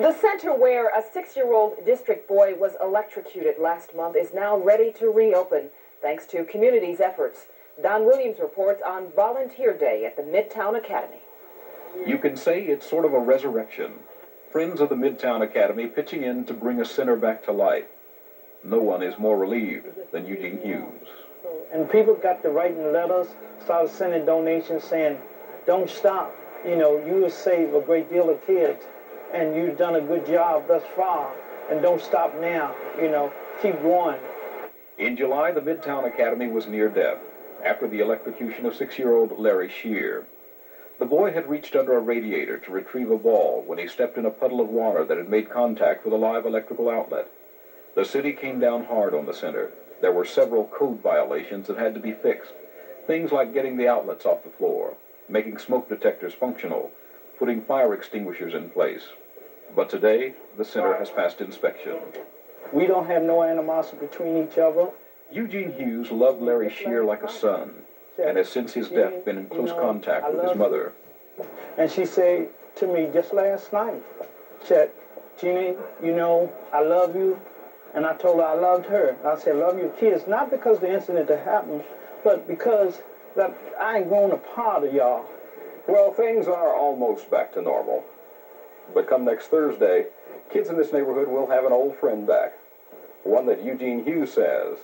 The center where a 6-year-old district boy was electrocuted last month is now ready to reopen, thanks to community's efforts. Don Williams reports on Volunteer Day at the Midtown Academy. You can say it's sort of a resurrection. Friends of the Midtown Academy pitching in to bring a center back to life. No one is more relieved than Eugene Hughes. And people got to writing letters, started sending donations saying, don't stop. You know, you will save a great deal of kids, and you've done a good job thus far, and don't stop now, you know, keep going. In July, the Midtown Academy was near death after the electrocution of 6-year-old Larry Shear. The boy had reached under a radiator to retrieve a ball when he stepped in a puddle of water that had made contact with a live electrical outlet. The city came down hard on the center. There were several code violations that had to be fixed. Things like getting the outlets off the floor, making smoke detectors functional, putting fire extinguishers in place. But today, the center has passed inspection. We don't have no animosity between each other. Eugene Hughes loved Larry Shear like a son, and has since his death been in close contact with his mother. And she said to me just last night, said, Jeannie, you know, I love you. And I told her I loved her. I said, love your kids, not because the incident that happened, but because that I ain't grown a part of y'all. Well, things are almost back to normal. But come next Thursday, kids in this neighborhood will have an old friend back. One that Eugene Hughes says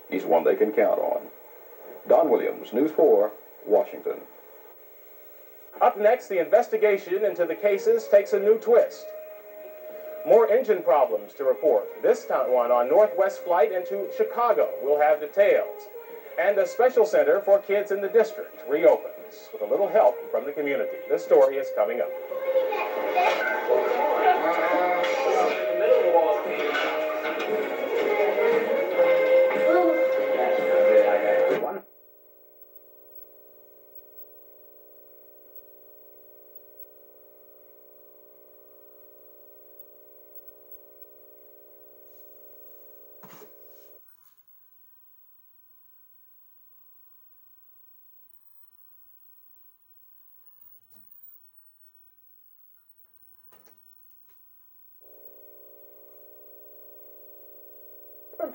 he's one they can count on. Don Williams, News 4, Washington. Up next, the investigation into the cases takes a new twist. More engine problems to report, this one on Northwest flight into Chicago. We'll have details. And a special center for kids in the district reopens with a little help from the community. This story is coming up.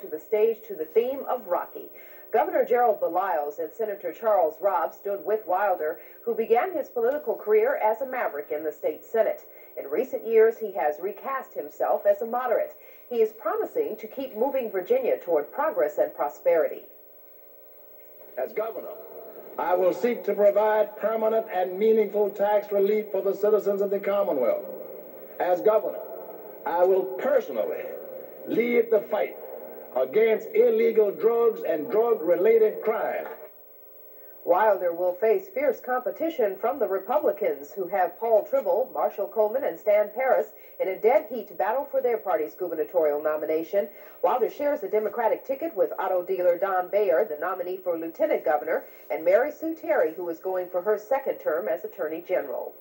To the stage to the theme of Rocky. Governor Gerald Baliles and Senator Charles Robb stood with Wilder, who began his political career as a maverick in the state Senate. In recent years, he has recast himself as a moderate. He is promising to keep moving Virginia toward progress and prosperity. As governor, I will seek to provide permanent and meaningful tax relief for the citizens of the Commonwealth. As governor, I will personally lead the fight against illegal drugs and drug-related crime. Wilder will face fierce competition from the Republicans, who have Paul Tribble, Marshall Coleman, and Stan Paris in a dead heat battle for their party's gubernatorial nomination. Wilder shares the Democratic ticket with auto dealer Don Bayer, the nominee for lieutenant governor, and Mary Sue Terry, who is going for her second term as Attorney General.